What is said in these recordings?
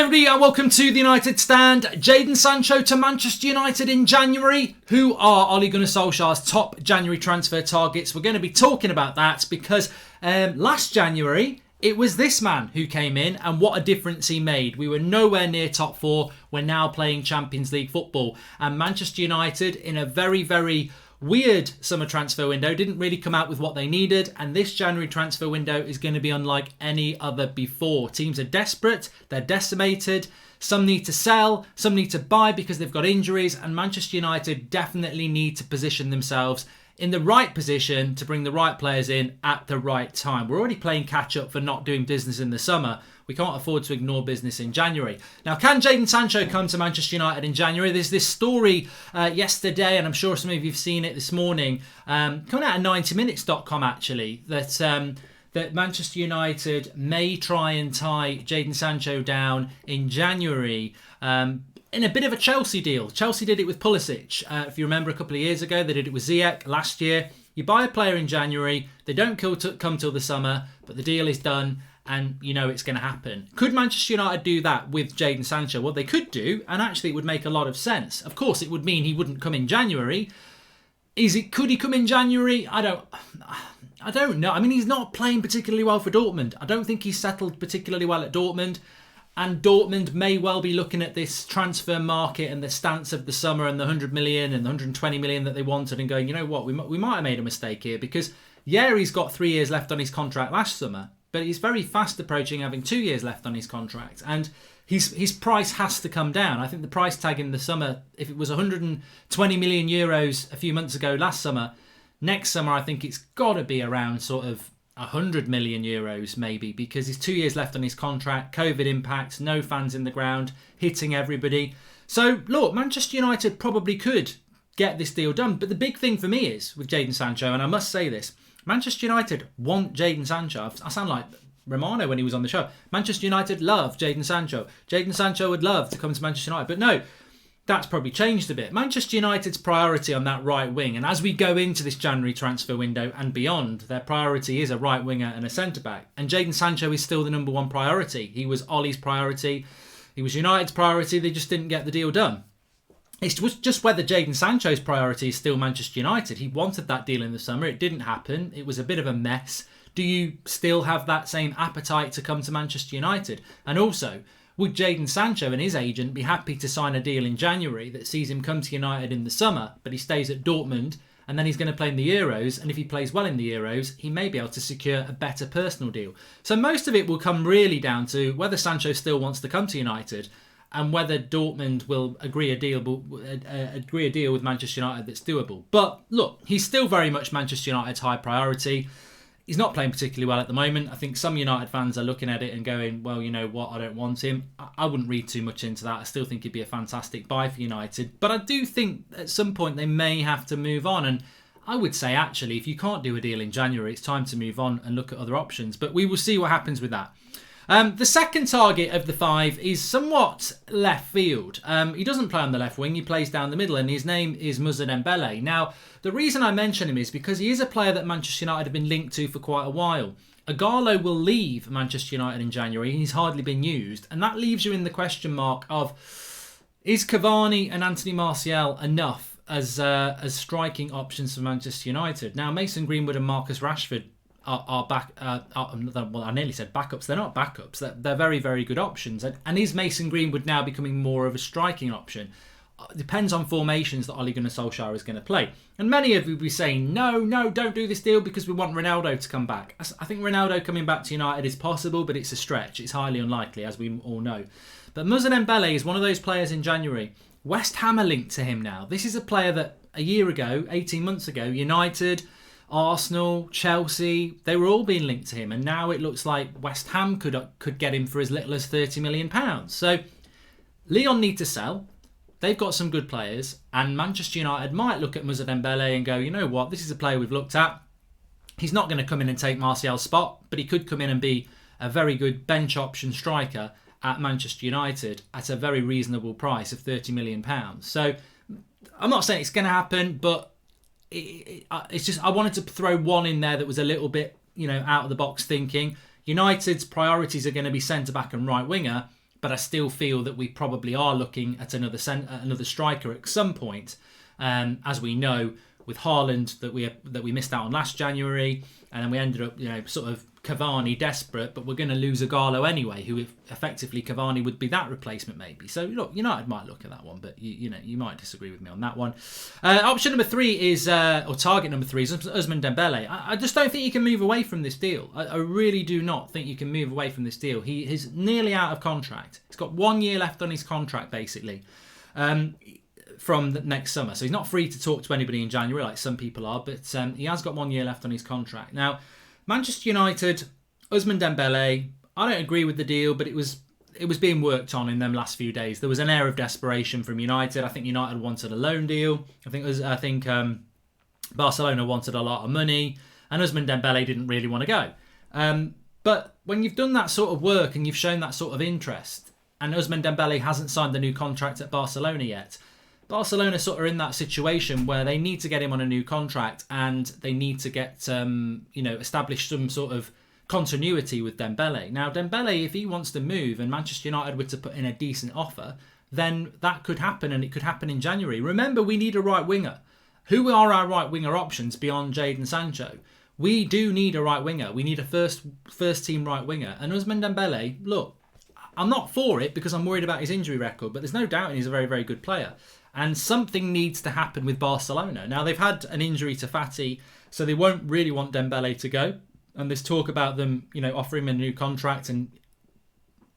everybody, and welcome to the United Stand. Jadon Sancho to Manchester United in January. Who are Ole Gunnar Solskjaer's top January transfer targets? We're going to be talking about that because last January, it was this man who came in, and what a difference he made. We were nowhere near top four. We're now playing Champions League football. And Manchester United, in a very, very weird summer transfer window, didn't really come out with what they needed, and this January transfer window is going to be unlike any other before. Teams are desperate, they're decimated, some need to sell, some need to buy because they've got injuries, and Manchester United definitely need to position themselves in the right position to bring the right players in at the right time. We're already playing catch up for not doing business in the summer. We can't afford to ignore business in January. Now, can Jadon Sancho come to Manchester United in January? There's this story yesterday, and I'm sure some of you have seen it this morning, coming out of 90minutes.com actually, that Manchester United may try and tie Jadon Sancho down in January in a bit of a Chelsea deal. Chelsea did it with Pulisic. If you remember a couple of years ago, they did it with Ziyech last year. You buy a player in January, they don't come till the summer, but the deal is done, and you know it's going to happen. Could Manchester United do that with Jadon Sancho? What they could do, and actually it would make a lot of sense. Of course, it would mean he wouldn't come in January. Could he come in January? I don't know. I mean, he's not playing particularly well for Dortmund. I don't think he's settled particularly well at Dortmund. And Dortmund may well be looking at this transfer market and the stance of the summer and the 100 million and the 120 million that they wanted and going, you know what, we might have made a mistake here, because he's got 3 years left on his contract last summer, but he's very fast approaching having 2 years left on his contract, and his price has to come down. I think the price tag in the summer, if it was 120 million euros a few months ago last summer, next summer I think it's got to be around sort of 100 million euros maybe, because he's 2 years left on his contract, COVID impacts, no fans in the ground, hitting everybody. So look, Manchester United probably could get this deal done, but the big thing for me is with Jadon Sancho, and I must say this, Manchester United want Jadon Sancho. I sound like Romano when he was on the show. Manchester United love Jadon Sancho. Jadon Sancho would love to come to Manchester United, but no, that's probably changed a bit. Manchester United's priority on that right wing, and as we go into this January transfer window and beyond, their priority is a right winger and a centre-back. And Jadon Sancho is still the number one priority. He was Ole's priority. He was United's priority. They just didn't get the deal done. It's just whether Jadon Sancho's priority is still Manchester United. He wanted that deal in the summer. It didn't happen. It was a bit of a mess. Do you still have that same appetite to come to Manchester United? And also, would Jadon Sancho and his agent be happy to sign a deal in January that sees him come to United in the summer, but he stays at Dortmund, and then he's going to play in the Euros, and if he plays well in the Euros, he may be able to secure a better personal deal. So most of it will come really down to whether Sancho still wants to come to United, and whether Dortmund will agree a deal with Manchester United that's doable. But look, he's still very much Manchester United's high priority. He's not playing particularly well at the moment. I think some United fans are looking at it and going, well, you know what, I don't want him. I wouldn't read too much into that. I still think he'd be a fantastic buy for United. But I do think at some point they may have to move on. And I would say, actually, if you can't do a deal in January, it's time to move on and look at other options. But we will see what happens with that. The second target of the five is somewhat left field. He doesn't play on the left wing, he plays down the middle, and his name is Dembele. Now, the reason I mention him is because he is a player that Manchester United have been linked to for quite a while. Agallo will leave Manchester United in January, he's hardly been used, and that leaves you in the question mark of, is Cavani and Anthony Martial enough as striking options for Manchester United? Now, Mason Greenwood and Marcus Rashford are back. Well, I nearly said backups. They're not backups. They're very, very good options. And is Mason Greenwood now becoming more of a striking option? Depends on formations that Ole Gunnar Solskjaer is going to play. And many of you will be saying, no, don't do this deal because we want Ronaldo to come back. I think Ronaldo coming back to United is possible, but it's a stretch. It's highly unlikely, as we all know. But Dembele is one of those players in January. West Ham are linked to him now. This is a player that a year ago, 18 months ago, United, Arsenal, Chelsea, they were all being linked to him, and now it looks like West Ham could get him for as little as £30 million. So Lyon need to sell. They've got some good players, and Manchester United might look at Dembele and go, you know what, this is a player we've looked at. He's not going to come in and take Martial's spot, but he could come in and be a very good bench option striker at Manchester United at a very reasonable price of £30 million. So I'm not saying it's going to happen, but it's just I wanted to throw one in there that was a little bit, out of the box thinking. United's priorities are going to be centre back and right winger, but I still feel that we probably are looking at another striker at some point. As we know, with Haaland that we missed out on last January, and then we ended up, sort of Cavani desperate, but we're going to lose Ighalo anyway, who effectively Cavani would be that replacement maybe. So look, United might look at that one, but you might disagree with me on that one. Option number 3 is, or target number 3 is Ousmane Dembele. I just don't think you can move away from this deal. I really do not think you can move away from this deal. He is nearly out of contract. He's got 1 year left on his contract basically. From the next summer. So he's not free to talk to anybody in January like some people are, but he has got 1 year left on his contract. Now, Manchester United, Ousmane Dembele, I don't agree with the deal, but it was being worked on in them last few days. There was an air of desperation from United. I think United wanted a loan deal. I think Barcelona wanted a lot of money, and Ousmane Dembele didn't really want to go. But when you've done that sort of work and you've shown that sort of interest, and Ousmane Dembele hasn't signed the new contract at Barcelona yet, Barcelona sort of are in that situation where they need to get him on a new contract and they need to get, establish some sort of continuity with Dembele. Now, Dembele, if he wants to move and Manchester United were to put in a decent offer, then that could happen, and it could happen in January. Remember, we need a right winger. Who are our right winger options beyond Jadon Sancho? We do need a right winger. We need a first team right winger. And Ousmane Dembele, look, I'm not for it because I'm worried about his injury record, but there's no doubt he's a very, very good player. And something needs to happen with Barcelona. Now, they've had an injury to Fati, so they won't really want Dembele to go. And there's talk about them, offering him a new contract. And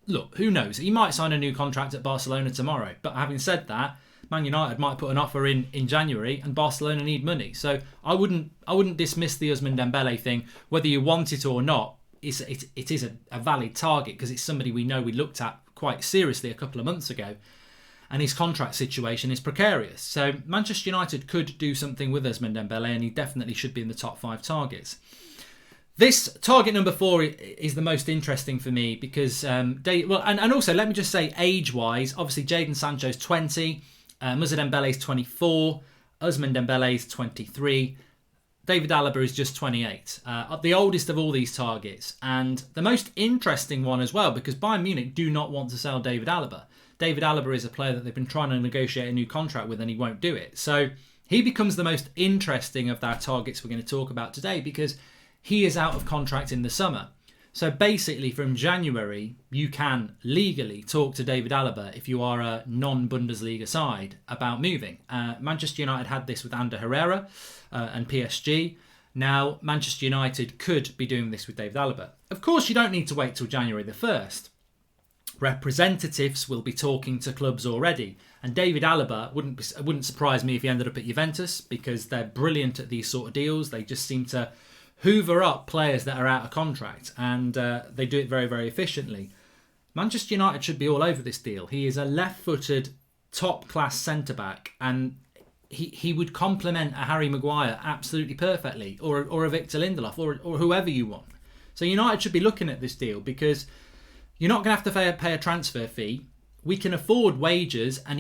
look, who knows? He might sign a new contract at Barcelona tomorrow. But having said that, Man United might put an offer in January, and Barcelona need money. So I wouldn't dismiss the Ousmane Dembele thing, whether you want it or not. It is a valid target because it's somebody we know we looked at quite seriously a couple of months ago. And his contract situation is precarious. So Manchester United could do something with Ousmane Dembele, and he definitely should be in the top 5 targets. This target number 4 is the most interesting for me because, and also let me just say age-wise, obviously Jadon Sancho's 20, Moussa Dembele's 24, Ousmane Dembele's 23, David Alaba is just 28, the oldest of all these targets, and the most interesting one as well because Bayern Munich do not want to sell David Alaba. David Alaba is a player that they've been trying to negotiate a new contract with and he won't do it. So he becomes the most interesting of our targets we're going to talk about today because he is out of contract in the summer. So basically from January, you can legally talk to David Alaba if you are a non-Bundesliga side about moving. Manchester United had this with Ander Herrera and PSG. Now, Manchester United could be doing this with David Alaba. Of course, you don't need to wait till January the 1st. Representatives will be talking to clubs already, and David Alaba wouldn't surprise me if he ended up at Juventus because they're brilliant at these sort of deals. They just seem to hoover up players that are out of contract, and they do it very, very efficiently. Manchester United should be all over this deal. He is a left-footed, top-class centre-back, and he would complement a Harry Maguire absolutely perfectly, or a Victor Lindelof, or whoever you want. So United should be looking at this deal because you're not going to have to pay a transfer fee. We can afford wages, and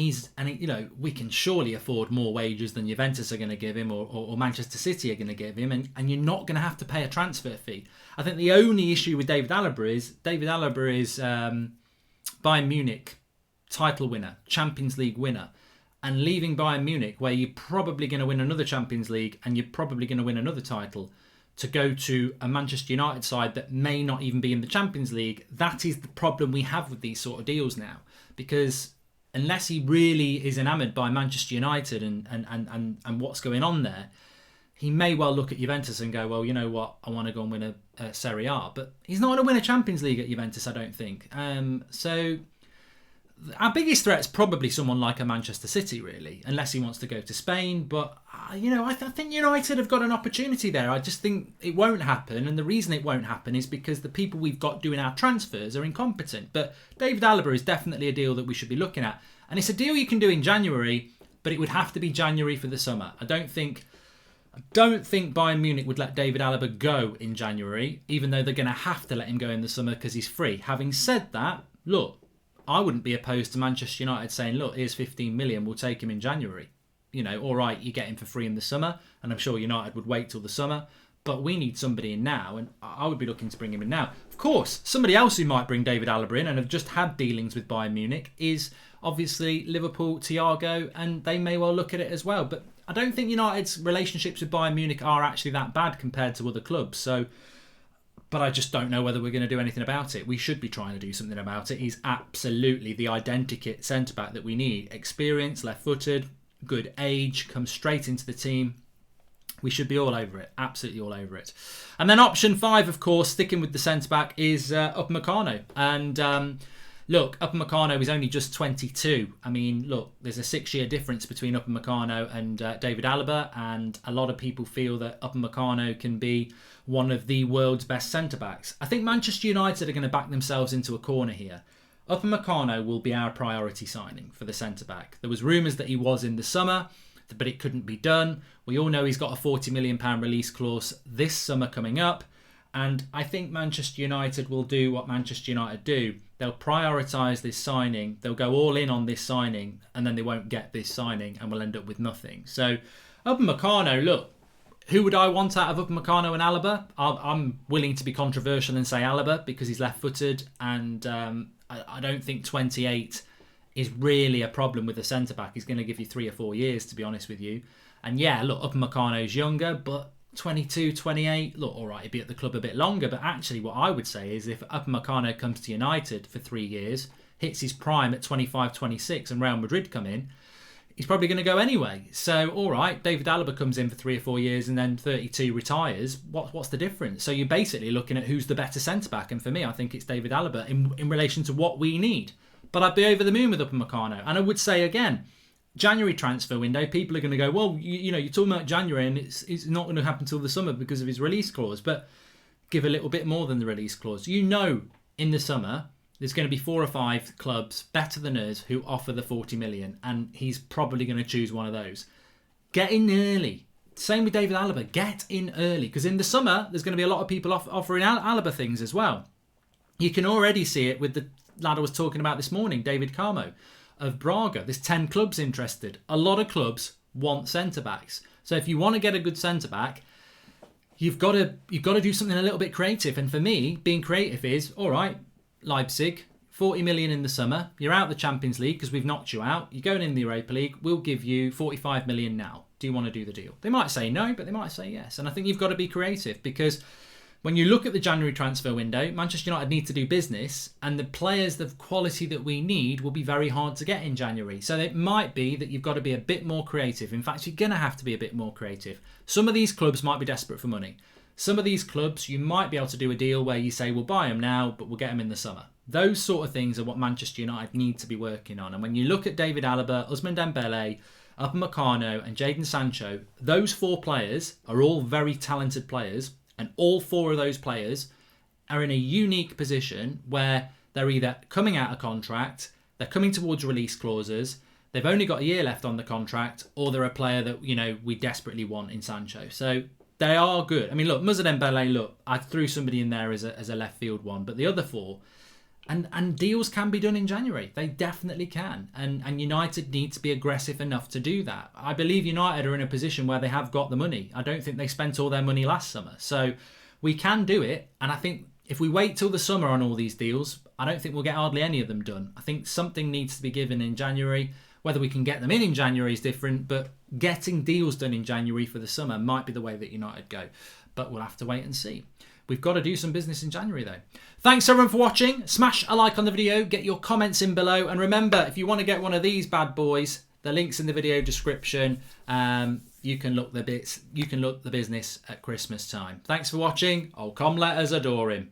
we can surely afford more wages than Juventus are going to give him or Manchester City are going to give him, and you're not going to have to pay a transfer fee. I think the only issue with David Alaba is Bayern Munich title winner, Champions League winner, and leaving Bayern Munich where you're probably going to win another Champions League and you're probably going to win another title, to go to a Manchester United side that may not even be in the Champions League. That is the problem we have with these sort of deals now. Because unless he really is enamoured by Manchester United and what's going on there, he may well look at Juventus and go, well, you know what, I want to go and win a Serie A. But he's not going to win a Champions League at Juventus, I don't think. So our biggest threat is probably someone like a Manchester City, really, unless he wants to go to Spain. But, I think United have got an opportunity there. I just think it won't happen. And the reason it won't happen is because the people we've got doing our transfers are incompetent. But David Alaba is definitely a deal that we should be looking at. And it's a deal you can do in January, but it would have to be January for the summer. I don't think Bayern Munich would let David Alaba go in January, even though they're going to have to let him go in the summer because he's free. Having said that, look, I wouldn't be opposed to Manchester United saying, look, here's 15 million, we'll take him in January. All right, you get him for free in the summer, and I'm sure United would wait till the summer. but we need somebody in now, and I would be looking to bring him in now. Of course, somebody else who might bring David Alaba in and have just had dealings with Bayern Munich is obviously Liverpool, Thiago, and they may well look at it as well. But I don't think United's relationships with Bayern Munich are actually that bad compared to other clubs. So, but I just don't know whether we're going to do anything about it. We should be trying to do something about it. He's absolutely the identikit centre-back that we need. Experience, left-footed, good age, comes straight into the team. We should be all over it. Absolutely all over it. And then option 5, of course, sticking with the centre-back, is Meccano. And look, Meccano is only just 22. I mean, look, there's a 6-year difference between Meccano and David Alaba, and a lot of people feel that Meccano can be one of the world's best centre-backs. I think Manchester United are going to back themselves into a corner here. Meccano will be our priority signing for the centre-back. There was rumours that he was in the summer, but it couldn't be done. We all know he's got a £40 million release clause this summer coming up. And I think Manchester United will do what Manchester United do. They'll prioritise this signing. They'll go all in on this signing, and then they won't get this signing and we'll end up with nothing. So, Meccano, look, who would I want out of Meccano and Alaba? I'm willing to be controversial and say Alaba because he's left-footed, and I don't think 28 is really a problem with a centre-back. He's going to give you 3 or 4 years, to be honest with you. And yeah, look, Meccano's younger, but 22, 28, look, all right, he'd be at the club a bit longer. But actually what I would say is if Meccano comes to United for 3 years, hits his prime at 25, 26, and Real Madrid come in, he's probably going to go anyway. So, all right, David Alaba comes in for 3 or 4 years and then 32 retires. What's the difference? So you're basically looking at who's the better centre-back. And for me, I think it's David Alaba in relation to what we need. But I'd be over the moon with Meccano. And I would say again, January transfer window, people are going to go, well, you're talking about January and it's not going to happen until the summer because of his release clause. But give a little bit more than the release clause. In the summer, there's going to be 4 or 5 clubs better than us who offer the 40 million, and he's probably going to choose one of those. Get in early. Same with David Alaba. Get in early, because in the summer, there's going to be a lot of people offering Alaba things as well. You can already see it with the lad I was talking about this morning, David Carmo of Braga. There's 10 clubs interested. A lot of clubs want centre-backs. So if you want to get a good centre-back, you've got to do something a little bit creative. And for me, being creative is, all right, Leipzig, 40 million in the summer. You're out of the Champions League because we've knocked you out. You're going in the Europa League. We'll give you 45 million now. Do you want to do the deal? They might say no, but they might say yes. And I think you've got to be creative, because when you look at the January transfer window, Manchester United need to do business, and the players, the quality that we need, will be very hard to get in January. So it might be that you've got to be a bit more creative. In fact, you're going to have to be a bit more creative. Some of these clubs might be desperate for money. Some of these clubs, you might be able to do a deal where you say, we'll buy them now, but we'll get them in the summer. Those sort of things are what Manchester United need to be working on. And when you look at David Alaba, Ousmane Dembele, Meccano and Jadon Sancho, those 4 players are all very talented players. And all 4 of those players are in a unique position where they're either coming out of contract, they're coming towards release clauses, they've only got a year left on the contract, or they're a player that, we desperately want in Sancho. So they are good. I mean, look, Ousmane Dembele, look, I threw somebody in there as a left field one, but the other 4, and deals can be done in January. They definitely can. And United need to be aggressive enough to do that. I believe United are in a position where they have got the money. I don't think they spent all their money last summer. So we can do it. And I think if we wait till the summer on all these deals, I don't think we'll get hardly any of them done. I think something needs to be given in January. Whether we can get them in January is different, but getting deals done in January for the summer might be the way that United go. But we'll have to wait and see. We've got to do some business in January, though. Thanks, everyone, for watching. Smash a like on the video. Get your comments in below. And remember, if you want to get one of these bad boys, the link's in the video description. You can look the business at Christmas time. Thanks for watching. Oh, come let us adore him.